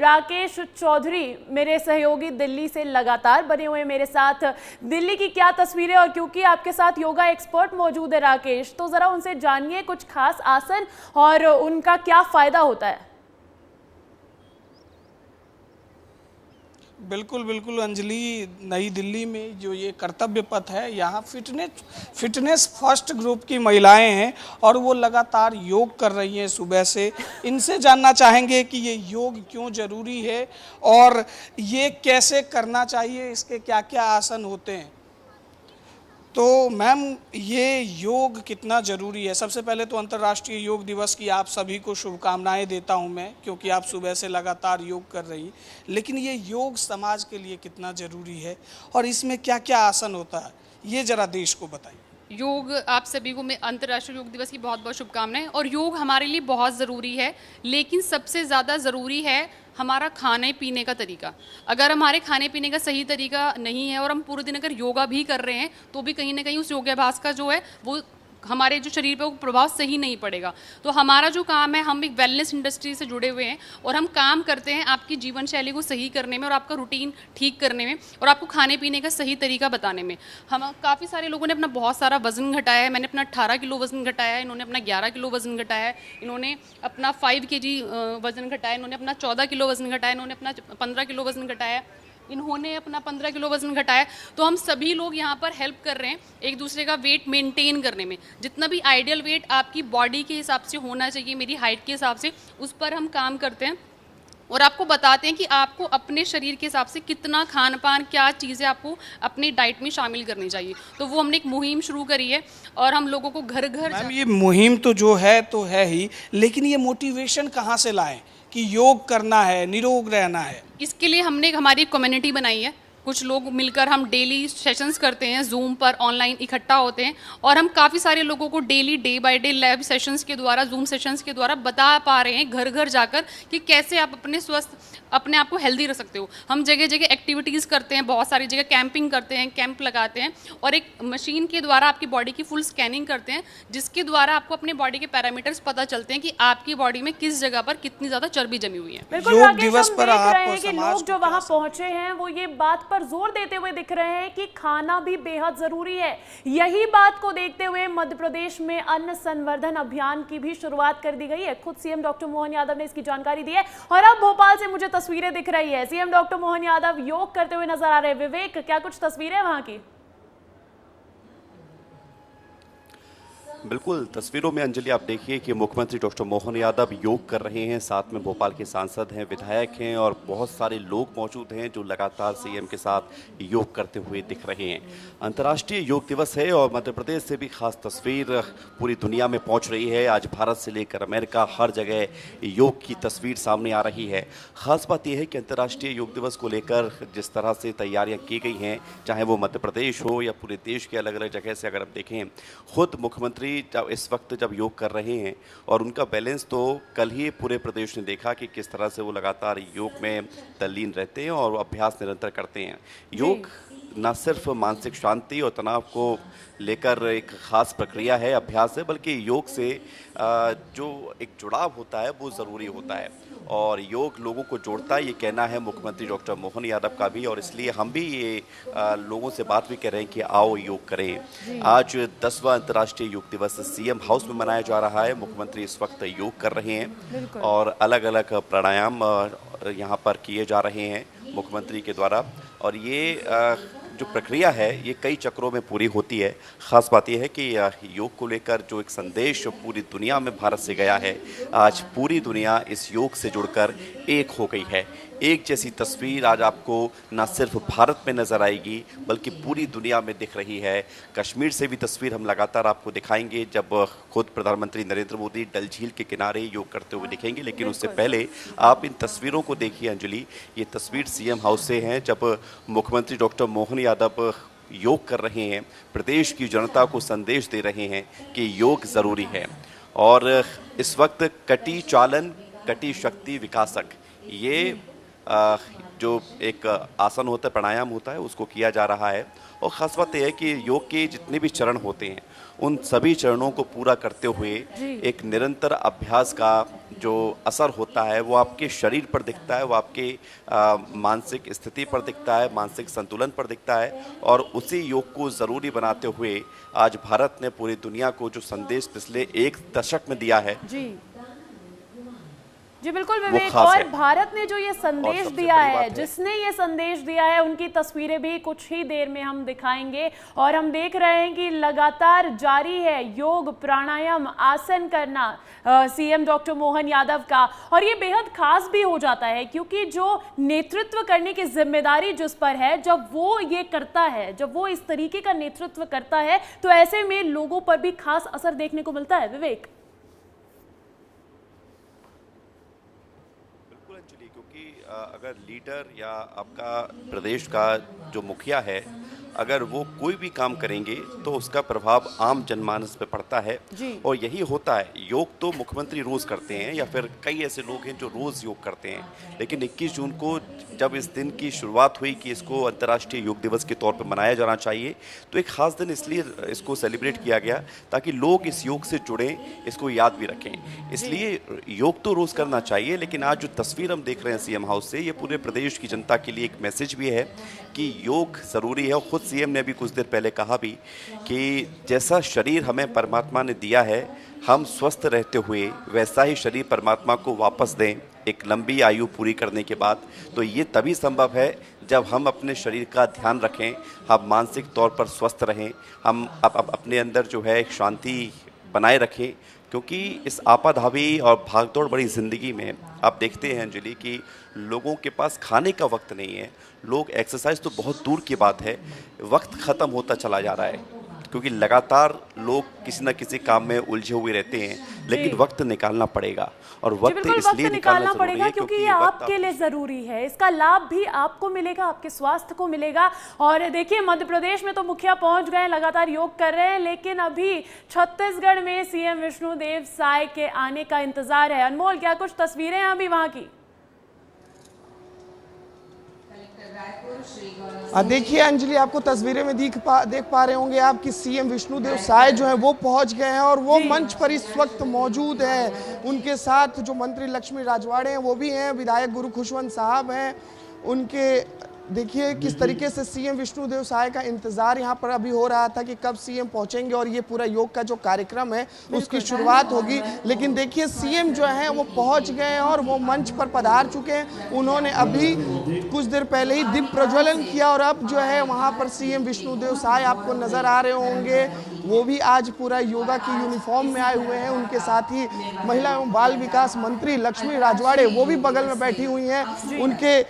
राकेश चौधरी मेरे सहयोगी दिल्ली से लगातार बने हुए मेरे साथ। दिल्ली की क्या तस्वीरें, और क्योंकि आपके साथ योगा एक्सपर्ट मौजूद है राकेश, तो जरा उनसे जानिए कुछ खास आसन और उनका क्या फायदा होता है। बिल्कुल बिल्कुल अंजलि, नई दिल्ली में जो ये कर्तव्य पथ है, यहाँ फिटनेस फर्स्ट ग्रुप की महिलाएं हैं और वो लगातार योग कर रही हैं सुबह से। इनसे जानना चाहेंगे कि ये योग क्यों ज़रूरी है और ये कैसे करना चाहिए, इसके क्या क्या आसन होते हैं। तो मैम, ये योग कितना ज़रूरी है? सबसे पहले तो अंतर्राष्ट्रीय योग दिवस की आप सभी को शुभकामनाएं देता हूं मैं, क्योंकि आप सुबह से लगातार योग कर रही। लेकिन ये योग समाज के लिए कितना ज़रूरी है और इसमें क्या क्या आसन होता है, ये ज़रा देश को बताइए। योग, आप सभी को मैं अंतर्राष्ट्रीय योग दिवस की बहुत बहुत शुभकामनाएं। और योग हमारे लिए बहुत ज़रूरी है, लेकिन सबसे ज़्यादा ज़रूरी है हमारा खाने पीने का तरीका। अगर हमारे खाने पीने का सही तरीका नहीं है और हम पूरे दिन अगर योगा भी कर रहे हैं तो भी कहीं ना कहीं उस योगाभ्यास का जो है वो हमारे जो शरीर पे वो प्रभाव सही नहीं पड़ेगा। तो हमारा जो काम है, हम एक वेलनेस इंडस्ट्री से जुड़े हुए हैं और हम काम करते हैं आपकी जीवन शैली को सही करने में और आपका रूटीन ठीक करने में और आपको खाने पीने का सही तरीका बताने में। हम काफ़ी सारे लोगों ने अपना बहुत सारा वजन घटाया है। मैंने अपना 18 किलो वजन घटाया है, इन्होंने अपना 11 किलो वजन घटाया है, इन्होंने अपना 5 kg वजन घटाया, इन्होंने अपना 14 किलो वजन घटाया, इन्होंने अपना 15 किलो वजन घटाया, इन्होंने अपना 15 किलो वजन घटाया। तो हम सभी लोग यहाँ पर हेल्प कर रहे हैं एक दूसरे का वेट मेंटेन करने में। जितना भी आइडियल वेट आपकी बॉडी के हिसाब से होना चाहिए, मेरी हाइट के हिसाब से, उस पर हम काम करते हैं और आपको बताते हैं कि आपको अपने शरीर के हिसाब से कितना खान पान, क्या चीज़ें आपको अपनी डाइट में शामिल करनी चाहिए। तो वो हमने एक मुहिम शुरू करी है और हम लोगों को घर घर। ये मुहिम तो जो है तो है ही, लेकिन ये मोटिवेशन कहाँ से लाएं कि योग करना है, निरोग रहना है? इसके लिए हमने हमारी कम्युनिटी बनाई है। कुछ लोग मिलकर हम डेली सेशंस करते हैं, जूम पर ऑनलाइन इकट्ठा होते हैं और हम काफ़ी सारे लोगों को daily day by day lab sessions के द्वारा, जूम सेशंस के द्वारा बता पा रहे हैं घर घर जाकर कि कैसे आप अपने आप को हेल्दी रख सकते हो। हम जगह जगह एक्टिविटीज़ करते हैं, बहुत सारी जगह कैंपिंग करते हैं, कैंप लगाते हैं और एक मशीन के द्वारा आपकी बॉडी की फुल स्कैनिंग करते हैं, जिसके द्वारा आपको अपने बॉडी के पैरामीटर्स पता चलते हैं कि आपकी बॉडी में किस जगह पर कितनी ज़्यादा चर्बी जमी हुई है। योग दिवस पर आप लोग जो वहाँ पहुंचे हैं वो ये बात पर जोर देते हुए दिख रहे हैं कि खाना भी बेहद जरूरी है। यही बात को देखते हुए मध्य प्रदेश में अन्न संवर्धन अभियान की भी शुरुआत कर दी गई है। खुद सीएम डॉक्टर मोहन यादव ने इसकी जानकारी दी है और अब भोपाल से मुझे तस्वीरें दिख रही है, सीएम डॉक्टर मोहन यादव योग करते हुए नजर आ रहे हैं। विवेक, क्या कुछ तस्वीरें वहां की? बिल्कुल, तस्वीरों में अंजलि आप देखिए कि मुख्यमंत्री डॉक्टर मोहन यादव योग कर रहे हैं, साथ में भोपाल के सांसद हैं, विधायक हैं और बहुत सारे लोग मौजूद हैं जो लगातार सीएम के साथ योग करते हुए दिख रहे हैं। अंतर्राष्ट्रीय योग दिवस है और मध्य प्रदेश से भी खास तस्वीर पूरी दुनिया में पहुंच रही है। आज भारत से लेकर अमेरिका, हर जगह योग की तस्वीर सामने आ रही है। खास बात यह है कि अंतर्राष्ट्रीय योग दिवस को लेकर जिस तरह से तैयारियाँ की गई हैं, चाहे वो मध्य प्रदेश हो या पूरे देश के अलग अलग जगह से अगर आप देखें, खुद मुख्यमंत्री जब इस वक्त जब योग कर रहे हैं और उनका बैलेंस तो कल ही पूरे प्रदेश ने देखा कि किस तरह से वो लगातार योग में तल्लीन रहते हैं और अभ्यास निरंतर करते हैं। योग न सिर्फ मानसिक शांति और तनाव को लेकर एक खास प्रक्रिया है, अभ्यास है, बल्कि योग से जो एक जुड़ाव होता है वो ज़रूरी होता है और योग लोगों को जोड़ता है, ये कहना है मुख्यमंत्री डॉक्टर मोहन यादव का भी। और इसलिए हम भी ये लोगों से बात भी कर रहे हैं कि आओ योग करें। आज 10वां अंतर्राष्ट्रीय योग दिवस सीएम हाउस में मनाया जा रहा है। मुख्यमंत्री इस वक्त योग कर रहे हैं और अलग अलग प्राणायाम यहाँ पर किए जा रहे हैं मुख्यमंत्री के द्वारा और ये जो प्रक्रिया है ये कई चक्रों में पूरी होती है। ख़ास बात यह है कि योग को लेकर जो एक संदेश पूरी दुनिया में भारत से गया है, आज पूरी दुनिया इस योग से जुड़कर एक हो गई है। एक जैसी तस्वीर आज आपको न सिर्फ भारत में नज़र आएगी बल्कि पूरी दुनिया में दिख रही है। कश्मीर से भी तस्वीर हम लगातार आपको दिखाएंगे जब खुद प्रधानमंत्री नरेंद्र मोदी डल झील के किनारे योग करते हुए दिखेंगे। लेकिन उससे पहले आप इन तस्वीरों को देखिए अंजलि, ये तस्वीर सीएम हाउस से हैं जब मुख्यमंत्री डॉक्टर मोहन यादव योग कर रहे हैं, प्रदेश की जनता को संदेश दे रहे हैं कि योग ज़रूरी है। और इस वक्त कटी चालन कटी शक्ति विकासक, ये जो एक आसन होता है, प्राणायाम होता है, उसको किया जा रहा है। और ख़ास बात यह है कि योग के जितने भी चरण होते हैं उन सभी चरणों को पूरा करते हुए एक निरंतर अभ्यास का जो असर होता है वो आपके शरीर पर दिखता है, वो आपके मानसिक स्थिति पर दिखता है, मानसिक संतुलन पर दिखता है। और उसी योग को ज़रूरी बनाते हुए आज भारत ने पूरी दुनिया को जो संदेश पिछले एक दशक में दिया है जी बिल्कुल वो विवेक। खास और है। भारत ने जो ये संदेश सबसे दिया बड़ी है, बात है। जिसने ये संदेश दिया है, उनकी तस्वीरें भी कुछ ही देर में हम दिखाएंगे। और हम देख रहे हैं कि लगातार जारी है योग, प्राणायाम, आसन करना सीएम डॉक्टर मोहन यादव का। और ये बेहद खास भी हो जाता है क्योंकि जो नेतृत्व करने की जिम्मेदारी जिस पर है, जब वो ये करता है, जब वो इस तरीके का नेतृत्व करता है, तो ऐसे में लोगों पर भी खास असर देखने को मिलता है। विवेक। क्योंकि अगर लीडर या आपका प्रदेश का जो मुखिया है, अगर वो कोई भी काम करेंगे तो उसका प्रभाव आम जनमानस पे पड़ता है। और यही होता है। योग तो मुख्यमंत्री रोज़ करते हैं या फिर कई ऐसे लोग हैं जो रोज़ योग करते हैं, लेकिन 21 जून को जब इस दिन की शुरुआत हुई कि इसको अंतर्राष्ट्रीय योग दिवस के तौर पर मनाया जाना चाहिए, तो एक ख़ास दिन इसलिए इसको सेलिब्रेट किया गया ताकि लोग इस योग से जुड़ें, इसको याद भी रखें। इसलिए योग तो रोज़ करना चाहिए, लेकिन आज जो तस्वीर हम देख रहे हैं सीएम हाउस से, ये पूरे प्रदेश की जनता के लिए एक मैसेज भी है कि योग ज़रूरी है। और ख़ुद सीएम ने अभी कुछ देर पहले कहा भी कि जैसा शरीर हमें परमात्मा ने दिया है, हम स्वस्थ रहते हुए वैसा ही शरीर परमात्मा को वापस दें एक लंबी आयु पूरी करने के बाद। तो ये तभी संभव है जब हम अपने शरीर का ध्यान रखें, हम मानसिक तौर पर स्वस्थ रहें, हम अपने अंदर जो है एक शांति बनाए रखें। क्योंकि इस आपाधापी और भागदौड़ भरी ज़िंदगी में आप देखते हैं अंजलि कि लोगों के पास खाने का वक्त नहीं है। लोग एक्सरसाइज तो बहुत दूर की बात है, वक्त ख़त्म होता चला जा रहा है क्योंकि लगातार लोग किसी न किसी काम में उलझे हुए रहते हैं। लेकिन वक्त निकालना पड़ेगा, और वक्त इसलिए निकालना पड़ेगा क्योंकि ये आपके लिए जरूरी है। इसका लाभ भी आपको मिलेगा, आपके स्वास्थ्य को मिलेगा। और देखिए, मध्य प्रदेश में तो मुखिया पहुंच गए, लगातार योग कर रहे हैं, लेकिन अभी छत्तीसगढ़ में सीएम विष्णुदेव साय के आने का इंतजार है। अनमोल, क्या कुछ तस्वीरें हैं अभी वहां की? देखिए अंजलि, आपको तस्वीरें में देख पा रहे होंगे आप कि सीएम विष्णुदेव साय जो है वो पहुंच गए हैं और वो मंच पर इस वक्त मौजूद हैं। उनके साथ जो मंत्री लक्ष्मी राजवाड़े हैं वो भी हैं, विधायक गुरु खुशवंत साहब हैं। उनके देखिए किस तरीके से सीएम विष्णुदेव साय का इंतजार यहाँ पर अभी हो रहा था कि कब सीएम पहुंचेंगे और ये पूरा योग का जो कार्यक्रम है उसकी शुरुआत होगी। लेकिन देखिए सीएम जो है वो पहुंच गए हैं और वो मंच पर पधार चुके हैं। उन्होंने अभी कुछ देर पहले ही दीप प्रज्वलन किया और अब जो है वहाँ पर सीएम विष्णुदेव साय आपको नजर आ रहे होंगे। वो भी आज पूरा योगा की यूनिफॉर्म में आए हुए हैं। उनके साथ ही महिला एवं बाल विकास मंत्री लक्ष्मी राजवाड़े वो भी बगल में बैठी हुई हैं। उनके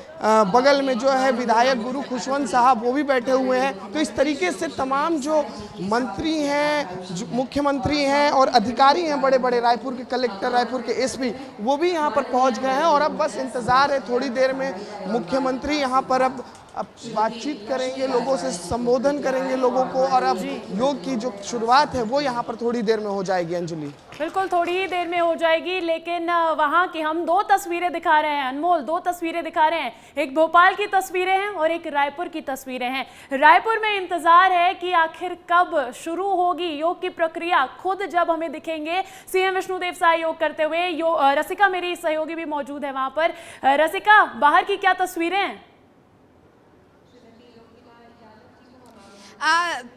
बगल में जो है विधायक गुरु खुशवंत साहब वो भी बैठे हुए हैं। तो इस तरीके से तमाम जो मंत्री हैं, जो मुख्यमंत्री हैं और अधिकारी हैं, बड़े बड़े रायपुर के कलेक्टर, रायपुर के एसपी, वो भी यहाँ पर पहुँच गए हैं। और अब बस इंतज़ार है, थोड़ी देर में मुख्यमंत्री यहाँ पर अब बातचीत करेंगे, लोगों से संबोधन करेंगे लोगों को, और अब योग की जो शुरुआत है वो यहाँ पर थोड़ी देर में हो जाएगी। अंजलि, बिल्कुल थोड़ी ही देर में हो जाएगी, लेकिन वहाँ की हम दो तस्वीरें दिखा रहे हैं अनमोल, दो तस्वीरें दिखा रहे हैं। एक भोपाल की तस्वीरें हैं और एक रायपुर की तस्वीरें हैं। रायपुर में इंतजार है कि आखिर कब शुरू होगी योग की प्रक्रिया। खुद जब हमें दिखेंगे सीएम विष्णुदेव साय योग करते हुए। रसिका मेरी सहयोगी भी मौजूद है वहाँ पर। रसिका, बाहर की क्या तस्वीरें हैं?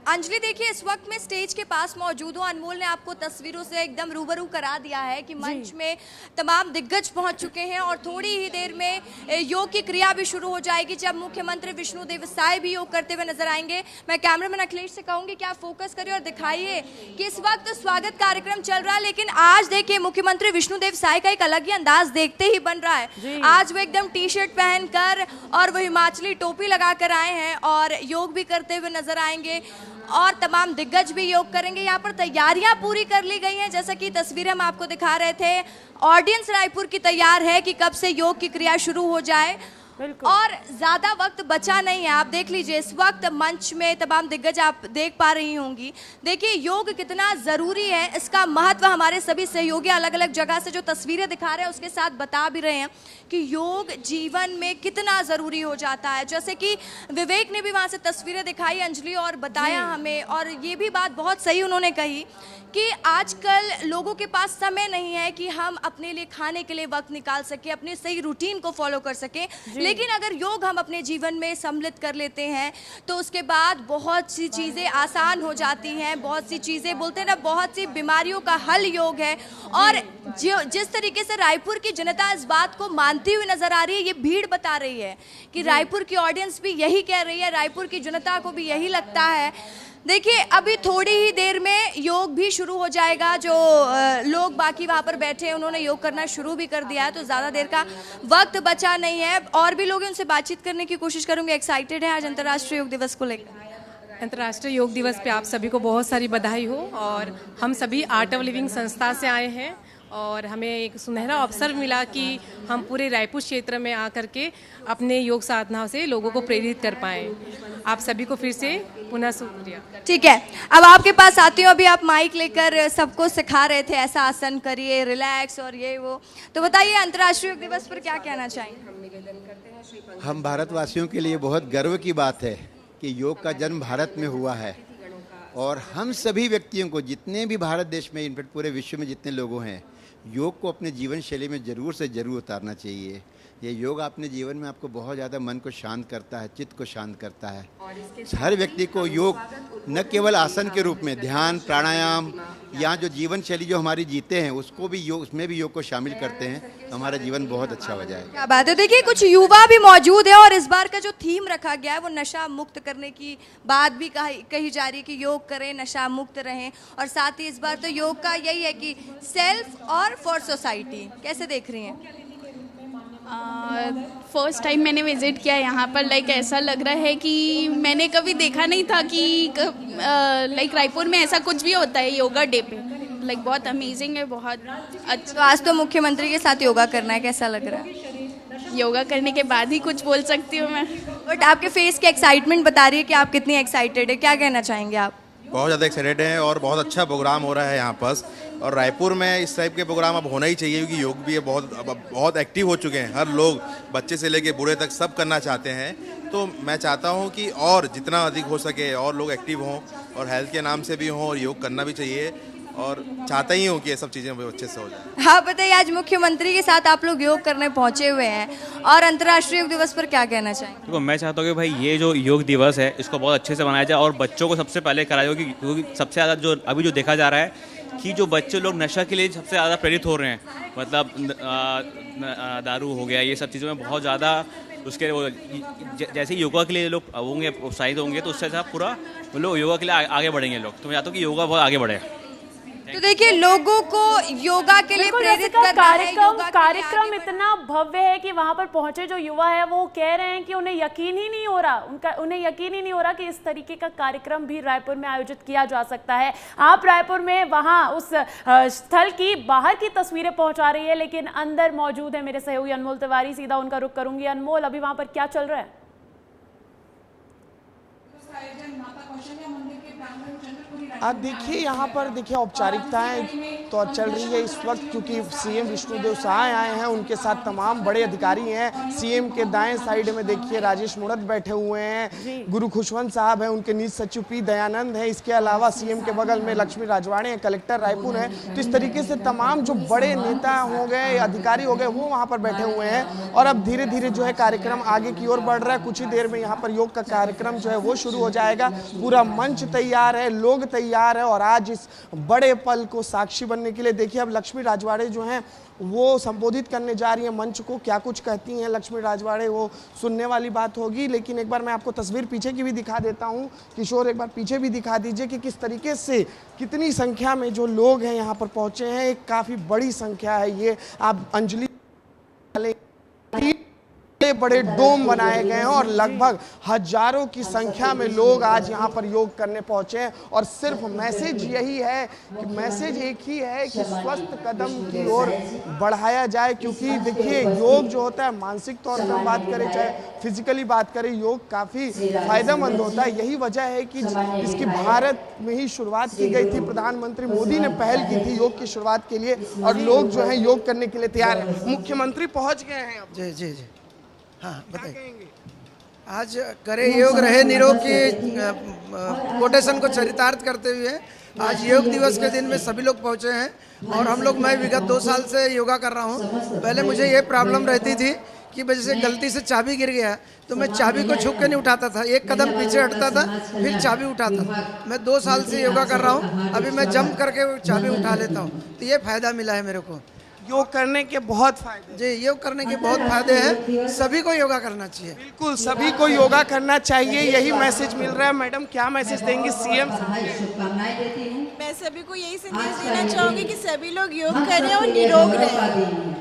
अंजलि देखिए, इस वक्त मैं स्टेज के पास मौजूद हूँ। अनमोल ने आपको तस्वीरों से एकदम रूबरू करा दिया है कि मंच में तमाम दिग्गज पहुंच चुके हैं और थोड़ी ही देर में योग की क्रिया भी शुरू हो जाएगी, जब मुख्यमंत्री विष्णुदेव साय भी योग करते हुए नजर आएंगे। मैं कैमरामैन अखिलेश से कहूंगी कि आप फोकस करिए और दिखाइए कि इस वक्त स्वागत कार्यक्रम चल रहा है, लेकिन आज देखिए मुख्यमंत्री विष्णुदेव साय का एक अलग ही अंदाज देखते ही बन रहा है। आज वो एकदम टी शर्ट पहनकर और वो हिमाचली टोपी लगा कर आए हैं और योग भी करते हुए नजर आएंगे और तमाम दिग्गज भी योग करेंगे। यहाँ पर तैयारियां पूरी कर ली गई हैं, जैसा कि तस्वीरें हम आपको दिखा रहे थे। ऑडियंस रायपुर की तैयार है कि कब से योग की क्रिया शुरू हो जाए बिल्कुल। और ज्यादा वक्त बचा नहीं है। आप देख लीजिए इस वक्त मंच में तमाम दिग्गज आप देख पा रही होंगी। देखिए योग कितना जरूरी है, इसका महत्व हमारे सभी सहयोगी अलग अलग जगह से जो तस्वीरें दिखा रहे हैं उसके साथ बता भी रहे हैं कि योग जीवन में कितना जरूरी हो जाता है। जैसे कि विवेक ने भी वहां से तस्वीरें दिखाई अंजलि और बताया हमें, और ये भी बात बहुत सही उन्होंने कही कि आजकल लोगों के पास समय नहीं है कि हम अपने लिए खाने के लिए वक्त निकाल सके, अपने सही रूटीन को फॉलो कर सके। लेकिन अगर योग हम अपने जीवन में सम्मिलित कर लेते हैं तो उसके बाद बहुत सी चीज़ें आसान हो जाती हैं। बहुत सी चीज़ें बोलते हैं ना, बहुत सी बीमारियों का हल योग है। और जिस तरीके से रायपुर की जनता इस बात को मानती हुई नजर आ रही है, ये भीड़ बता रही है कि रायपुर की ऑडियंस भी यही कह रही है, रायपुर की जनता को भी यही लगता है। देखिए अभी थोड़ी ही देर में योग भी शुरू हो जाएगा। जो लोग बाकी वहाँ पर बैठे हैं उन्होंने योग करना शुरू भी कर दिया है, तो ज़्यादा देर का वक्त बचा नहीं है। और भी लोग हैं, उनसे बातचीत करने की कोशिश करूँगी। एक्साइटेड है आज अंतर्राष्ट्रीय योग दिवस को लेकर? अंतर्राष्ट्रीय योग दिवस पे आप सभी को बहुत सारी बधाई हो। और हम सभी आर्ट ऑफ लिविंग संस्था से आए हैं और हमें एक सुनहरा अवसर मिला कि हम पूरे रायपुर क्षेत्र में आकर के अपने योग साधनाओं से लोगों को प्रेरित कर पाएँ। आप सभी को फिर से पुनः शुक्रिया। ठीक है, अब आपके पास आती हूँ। अभी आप माइक लेकर सबको सिखा रहे थे, ऐसा आसन करिए, रिलैक्स और ये वो, तो बताइए अंतर्राष्ट्रीय योग दिवस पर क्या कहना चाहेंगे? हम भारतवासियों के लिए बहुत गर्व की बात है कि योग का जन्म भारत में हुआ है। और हम सभी व्यक्तियों को, जितने भी भारत देश में, इनफैक्ट पूरे विश्व में जितने लोगों हैं, योग को अपने जीवन शैली में ज़रूर से ज़रूर उतारना चाहिए। ये योग अपने जीवन में आपको बहुत ज़्यादा मन को शांत करता है, चित्त को शांत करता है। हर व्यक्ति को योग न केवल आसन के रूप में, ध्यान, प्राणायाम, या जो जीवन शैली जो हमारी जीते हैं उसको भी योग, उसमें भी योग को शामिल करते हैं, हमारा जीवन बहुत अच्छा हो जाएगा। क्या बात है। देखिए कुछ युवा भी मौजूद है और इस बार का जो थीम रखा गया है वो नशा मुक्त करने की बात भी कही जा रही है कि योग करें, नशा मुक्त रहें। और साथ ही इस बार तो योग का यही है कि सेल्फ और फॉर सोसाइटी। कैसे देख रही हैं? फर्स्ट टाइम मैंने विज़िट किया यहाँ पर। लाइक ऐसा लग रहा है कि मैंने कभी देखा नहीं था कि लाइक रायपुर में ऐसा कुछ भी होता है योगा डे पे। लाइक बहुत अमेजिंग है, बहुत अच्छा। तो आज तो मुख्यमंत्री के साथ योगा करना है, कैसा लग रहा है? योगा करने के बाद ही कुछ बोल सकती हूँ मैं। बट आपके फेस की एक्साइटमेंट बता रही है कि आप कितनी एक्साइटेड है। क्या कहना चाहेंगे आप? बहुत ज़्यादा एक्साइटेड हैं और बहुत अच्छा प्रोग्राम हो रहा है यहाँ पास। और रायपुर में इस टाइप के प्रोग्राम अब होना ही चाहिए क्योंकि योग भी बहुत एक्टिव हो चुके हैं। हर लोग, बच्चे से लेके बूढ़े तक, सब करना चाहते हैं। तो मैं चाहता हूँ कि और जितना अधिक हो सके और लोग एक्टिव हों और हेल्थ के नाम से भी हों, और योग करना भी चाहिए। और चाहता ही हूँ कि ये सब चीज़ें अच्छे से हो जाए। हाँ बताइए, आज मुख्यमंत्री के साथ आप लोग योग करने पहुँचे हुए हैं और अंतर्राष्ट्रीय योग दिवस पर क्या कहना चाहेंगे? देखो, मैं चाहता हूँ कि भाई ये जो योग दिवस है इसको बहुत अच्छे से मनाया जाए और बच्चों को सबसे पहले कराया जाए, क्योंकि सबसे ज़्यादा जो अभी जो देखा जा रहा है कि जो बच्चे लोग नशा के लिए सबसे ज़्यादा प्रेरित हो रहे हैं, मतलब दारू हो गया, ये सब चीज़ों में बहुत ज़्यादा उसके वो जैसे योगा के लिए लोग होंगे, उत्साहित होंगे, तो उससे पूरा लोग योगा के लिए आगे बढ़ेंगे लोग। तो मैं चाहता हूँ कि योगा बहुत आगे बढ़े। तो देखिए लोगों को योगा के लिए प्रेरित करना है। कार्यक्रम इतना भव्य है कि वहां पर पहुंचे जो युवा है वो कह रहे हैं कि उन्हें यकीन ही नहीं हो रहा, उन्हें यकीन ही नहीं हो रहा कि इस तरीके का कार्यक्रम भी रायपुर में आयोजित किया जा सकता है। आप रायपुर में वहां उस स्थल की बाहर की तस्वीरें पहुंचा रही है, लेकिन अंदर मौजूद है मेरे सहयोगी अनमोल तिवारी। सीधा उनका रुख करूंगी। अनमोल, अभी वहां पर क्या चल रहा है? देखिए यहाँ पर देखिए औपचारिकताएं तो चल रही है इस वक्त, क्योंकि सीएम विष्णुदेव साय आए हैं, उनके साथ तमाम बड़े अधिकारी हैं। सीएम के दाएं साइड में देखिए राजेश मुड़त बैठे हुए हैं, गुरु खुशवंत साहब हैं, उनके नीज सचिव पी दयानंद हैं। इसके अलावा सीएम के बगल में लक्ष्मी राजवाड़े हैं, कलेक्टर रायपुर हैं। तो इस तरीके से तमाम जो बड़े नेता हो गए, अधिकारी हो गए, वो वहाँ पर बैठे हुए हैं। और अब धीरे धीरे जो है कार्यक्रम आगे की ओर बढ़ रहा है। कुछ ही देर में यहाँ पर योग का कार्यक्रम जो है वो शुरू हो जाएगा। पूरा मंच तैयार है, लोग तैयार है। और आज इस बड़े पल को साक्षी बनने के लिए देखिए अब लक्ष्मी राजवाड़े जो हैं वो संबोधित करने जा रही हैं मंच को। क्या कुछ कहती हैं लक्ष्मी राजवाड़े, वो सुनने वाली बात होगी। लेकिन एक बार मैं आपको तस्वीर पीछे की भी दिखा देता हूं। किशोर, एक बार पीछे भी दिखा दीजिए कि किस तरीके से, कितनी संख्या में जो लोग हैं यहाँ पर पहुंचे हैं। एक काफी बड़ी संख्या है ये। आप अंजलि बड़े बड़े डोम बनाए गए हैं और लगभग हजारों की संख्या में लोग आज यहाँ पर योग करने पहुंचे हैं। और सिर्फ मैसेज यही है कि मैसेज एक ही है कि स्वस्थ कदम की ओर बढ़ाया जाए, क्योंकि देखिए योग जो होता है मानसिक तौर पर बात करें चाहे फिजिकली बात करें, योग काफ़ी फायदेमंद होता है। यही वजह है कि इसकी भारत में ही शुरुआत की गई थी, प्रधानमंत्री मोदी ने पहल की थी योग की शुरुआत के लिए और लोग जो है योग करने के लिए तैयार हैं। मुख्यमंत्री पहुंच गए हैं अब। जी जी जी, हाँ बताइए। आज करे योग रहे निरोग की कोटेशन को चरितार्थ करते हुए आज योग दिवस के दिन में सभी लोग पहुंचे हैं। और हम लोग, मैं विगत 2 साल से योगा कर रहा हूं। पहले मुझे ये प्रॉब्लम रहती थी कि जैसे गलती से चाबी गिर गया तो मैं चाबी को छू के नहीं उठाता था, एक कदम पीछे हटता था फिर चाबी उठाता था। मैं 2 साल से योगा कर रहा हूँ, अभी मैं जंप करके चाबी उठा लेता हूँ। तो ये फायदा मिला है मेरे को। योग करने के बहुत फायदे। जी, योग करने के बहुत फायदे हैं, सभी को योगा करना चाहिए। बिल्कुल, सभी को योगा करना चाहिए, यही मैसेज मिल रहा है। मैडम क्या मैसेज देंगी सीएम? मैं सभी को यही संदेश देना चाहूंगी कि सभी लोग योग करें और निरोग रहें।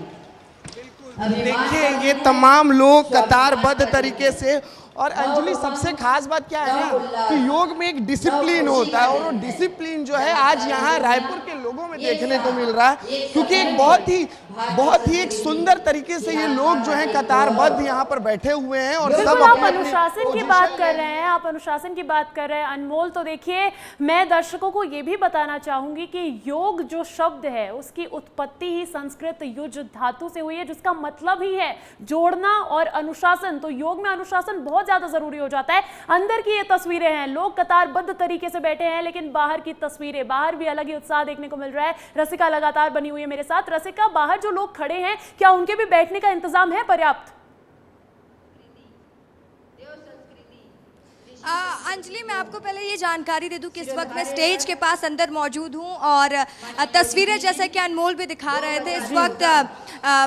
देखिए ये तमाम लोग कतारबद्ध तरीके से, और अंजलि सबसे खास बात क्या है ना कि योग में एक डिसिप्लिन होता है और वो डिसिप्लिन जो है आज यहाँ रायपुर के लोगों में देखने को मिल रहा है, क्योंकि एक बहुत ही एक सुंदर तरीके से ये लोग जो हैं कतारबद्ध यहाँ पर बैठे हुए हैं और सब आप अनुशासन की बात कर रहे हैं, आप अनुशासन की बात कर रहे हैं अनमोल। तो देखिए मैं दर्शकों को ये भी बताना चाहूंगी कि योग जो शब्द है उसकी उत्पत्ति ही संस्कृत युज धातु से हुई है, जिसका मतलब ही है जोड़ना और अनुशासन। तो योग में अनुशासन बहुत ज्यादा जरूरी हो जाता है। अंदर की ये तस्वीरें हैं, लोग कतारबद्ध तरीके से बैठे हैं, लेकिन बाहर की तस्वीरें, बाहर भी अलग ही उत्साह देखने को मिल रहा है। रसिका लगातार बनी हुई है मेरे साथ। रसिका, बाहर जो लोग खड़े हैं क्या उनके भी बैठने का इंतजाम है पर्याप्त? अंजलि, मैं आपको पहले ये जानकारी दे दूं कि इस वक्त मैं स्टेज के पास अंदर मौजूद हूं और तस्वीरें जैसा कि अनमोल भी दिखा रहे थे, इस वक्त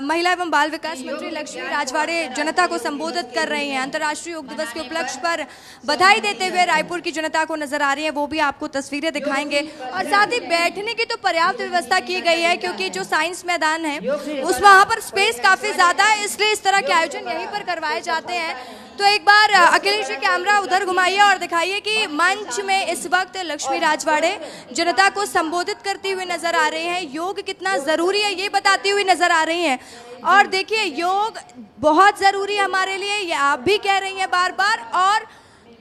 महिला एवं बाल विकास मंत्री लक्ष्मी राजवाड़े जनता को संबोधित कर रही हैं। अंतर्राष्ट्रीय योग दिवस के उपलक्ष्य पर बधाई देते हुए रायपुर की जनता को नजर आ रही है, वो भी आपको तस्वीरें दिखाएंगे। और साथ ही बैठने की तो पर्याप्त व्यवस्था की गई है, क्योंकि जो साइंस मैदान है उस वहाँ पर स्पेस काफी ज्यादा है, इसलिए इस तरह के आयोजन यहीं पर करवाए जाते हैं। तो एक बार अखिलेश जी कैमरा उधर घुमाइए और दिखाइए कि मंच में इस वक्त लक्ष्मी राजवाड़े जनता को संबोधित करती हुई नजर आ रही हैं, योग कितना जरूरी है ये बताती हुई नजर आ रही हैं। और देखिए योग बहुत जरूरी है हमारे लिए, ये आप भी कह रही हैं बार बार, और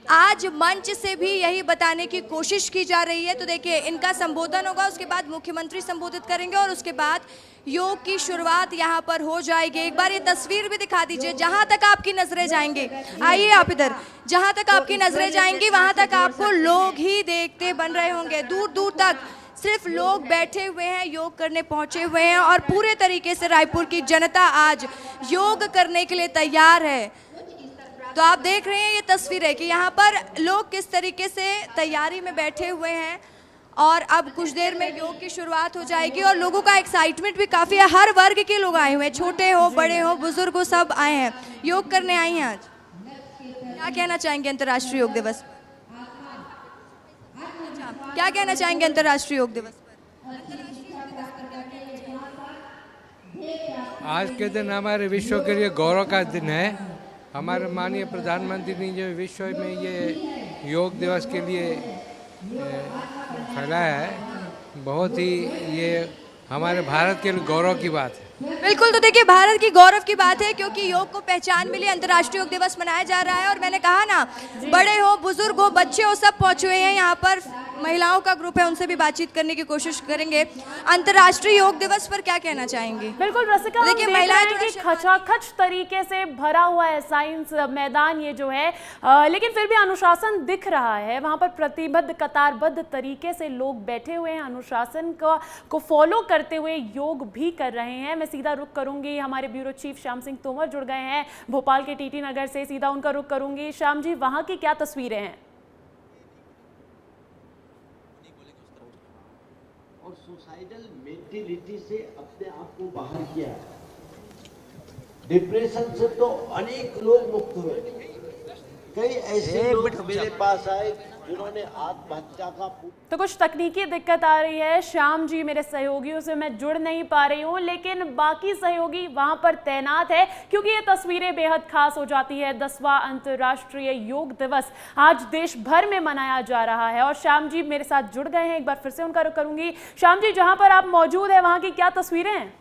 आज मंच से भी यही बताने की कोशिश की जा रही है। तो देखिए इनका संबोधन होगा, उसके बाद मुख्यमंत्री संबोधित करेंगे और उसके बाद योग की शुरुआत यहाँ पर हो जाएगी। एक बार ये तस्वीर भी दिखा दीजिए, जहाँ तक आपकी नजरें जाएंगी, आइए आप इधर, जहाँ तक आपकी नजरें जाएंगी वहाँ तक आपको लोग ही देखते बन रहे होंगे। दूर दूर तक सिर्फ लोग बैठे हुए हैं, योग करने पहुंचे हुए हैं और पूरे तरीके से रायपुर की जनता आज योग करने के लिए तैयार है। तो आप देख रहे हैं ये तस्वीरें कि यहाँ पर लोग किस तरीके से तैयारी में बैठे हुए हैं और अब कुछ देर में योग की शुरुआत हो जाएगी और लोगों का एक्साइटमेंट भी काफ़ी है। हर वर्ग के लोग आए हुए हैं, छोटे हो बड़े हो बुजुर्ग हो, सब आए हैं, योग करने आए हैं। आज क्या कहना चाहेंगे अंतर्राष्ट्रीय योग दिवस? क्या कहना चाहेंगे अंतर्राष्ट्रीय योग दिवस पर? आज के दिन हमारे विश्व के लिए गौरव का दिन है। हमारे माननीय प्रधानमंत्री ने जो विश्व में ये योग दिवस के लिए फैलाया है, बहुत ही ये हमारे भारत के लिए गौरव की बात है। बिल्कुल, तो देखिए भारत की गौरव की बात है क्योंकि योग को पहचान मिली, अंतर्राष्ट्रीय योग दिवस मनाया जा रहा है। और मैंने कहा ना, बड़े हो बुजुर्ग हो बच्चे हो सब पहुंचे हुए हैं यहाँ पर। महिलाओं का ग्रुप है, उनसे भी बातचीत करने की कोशिश करेंगे। अंतर्राष्ट्रीय योग दिवस पर क्या कहना चाहेंगे? बिल्कुल रसिका, देखिए महिलाएं की खचाखच तरीके से भरा हुआ है साइंस मैदान ये जो है, लेकिन फिर भी अनुशासन दिख रहा है। वहां पर प्रतिबद्ध कतारबद्ध तरीके से लोग बैठे हुए हैं, अनुशासन को फॉलो करते हुए योग भी कर रहे हैं। मैं सीधा रुख करूंगी, हमारे ब्यूरो चीफ श्याम सिंह तोमर जुड़ गए हैं भोपाल के टीटी नगर से, सीधा उनका रुख करूंगी। श्याम जी, वहां की क्या तस्वीरें हैं? और सुसाइडल मेंटेलिटी से अपने आप को बाहर किया, डिप्रेशन से तो अनेक लोग मुक्त हुए। कई ऐसे लोग मेरे पास आए जिन्होंने आत्महत्या का तो कुछ तकनीकी दिक्कत आ रही है। श्याम जी मेरे सहयोगियों से मैं जुड़ नहीं पा रही हूँ, लेकिन बाकी सहयोगी वहां पर तैनात है क्योंकि ये तस्वीरें बेहद खास हो जाती है। 10वां अंतर्राष्ट्रीय योग दिवस आज देश भर में मनाया जा रहा है और श्याम जी मेरे साथ जुड़ गए हैं। एक बार फिर से उनका रुख करूंगी। श्याम जी, जहां पर आप मौजूद है वहां की क्या तस्वीरें हैं?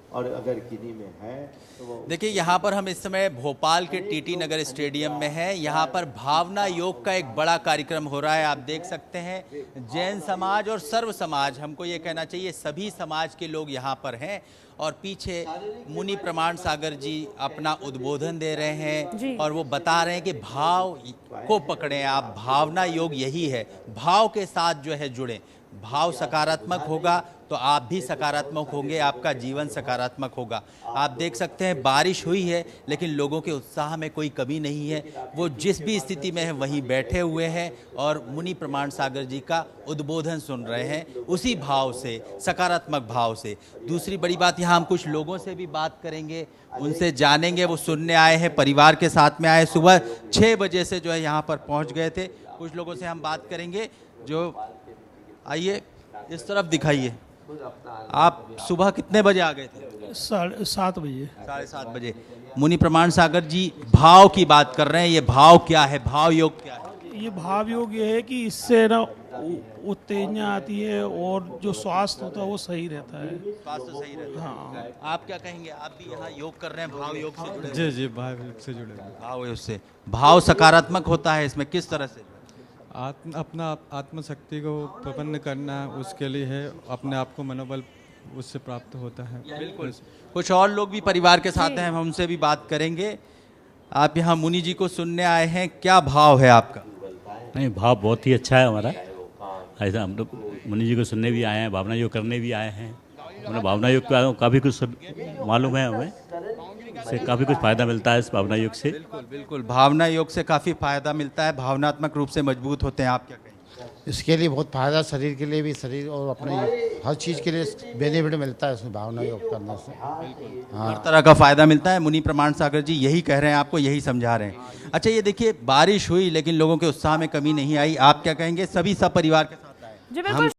और अगर किन्हीं में है तो देखिए, यहाँ पर हम इस समय भोपाल के टीटी नगर स्टेडियम में हैं। यहाँ पर भावना योग का एक बड़ा कार्यक्रम हो रहा है। आप देख सकते हैं जैन समाज और सर्व समाज, हमको ये कहना चाहिए सभी समाज के लोग यहाँ पर हैं और पीछे मुनि प्रमाण सागर जी अपना उद्बोधन दे रहे हैं और वो बता रहे हैं कि भाव को पकड़ें आप। भावना योग यही है, भाव के साथ जो है जुड़ें। भाव सकारात्मक होगा तो आप भी सकारात्मक होंगे, आपका जीवन सकारात्मक होगा। आप देख सकते हैं बारिश हुई है लेकिन लोगों के उत्साह में कोई कमी नहीं है। वो जिस भी स्थिति में है वहीं बैठे हुए हैं और मुनि प्रमाण सागर जी का उद्बोधन सुन रहे हैं, उसी भाव से, सकारात्मक भाव से। दूसरी बड़ी बात, यहाँ हम कुछ लोगों से भी बात करेंगे, उनसे जानेंगे। वो सुनने आए हैं, परिवार के साथ में आए, सुबह 6 बजे से जो है यहाँ पर पहुँच गए थे। कुछ लोगों से हम बात करेंगे। जो आइए इस तरफ दिखाइए, आप सुबह कितने बजे आ गए थे? 7:30 बजे। 7:30 बजे। मुनि प्रमाण सागर जी भाव की बात कर रहे हैं। ये भाव क्या है, भाव योग क्या है? ये भाव योग ये है कि इससे ना उत्तेजना आती है और जो स्वास्थ्य होता है वो सही रहता है। स्वास्थ्य सही रहता है। हाँ। आप क्या कहेंगे? आप भी यहाँ योग कर रहे हैं, भाव योग से जुड़े? जी जी, भाव योग से जुड़े। भाव योग से, भाव सकारात्मक होता है इसमें किस तरह से? अपना आत्मशक्ति को प्रपन्न करना उसके लिए है, अपने आप को मनोबल उससे प्राप्त होता है। बिल्कुल। कुछ और लोग भी परिवार के साथ हैं, हम उनसे भी बात करेंगे। आप यहाँ मुनि जी को सुनने आए हैं, क्या भाव है आपका? नहीं, भाव बहुत ही अच्छा है हमारा। ऐसा हम लोग मुनि जी को सुनने भी आए हैं, भावना योग करने भी आए हैं। हमें भावना योग का काफ़ी कुछ मालूम है, हमें से काफ़ी कुछ फ़ायदा मिलता है इस भावना योग से। बिल्कुल बिल्कुल, भावना योग से काफ़ी फ़ायदा मिलता है, भावनात्मक रूप से मजबूत होते हैं। आप क्या कहेंगे? इसके लिए बहुत फ़ायदा, शरीर के लिए भी, शरीर और अपने हर चीज़ के लिए बेनिफिट मिलता है इसमें भावना योग करने से। हर तरह का फ़ायदा मिलता है। मुनि प्रमाण सागर जी यही कह रहे हैं, आपको यही समझा रहे हैं। अच्छा, ये देखिए बारिश हुई लेकिन लोगों के उत्साह में कमी नहीं आई। आप क्या कहेंगे? सभी सब परिवार के साथ आए। जी बिल्कुल।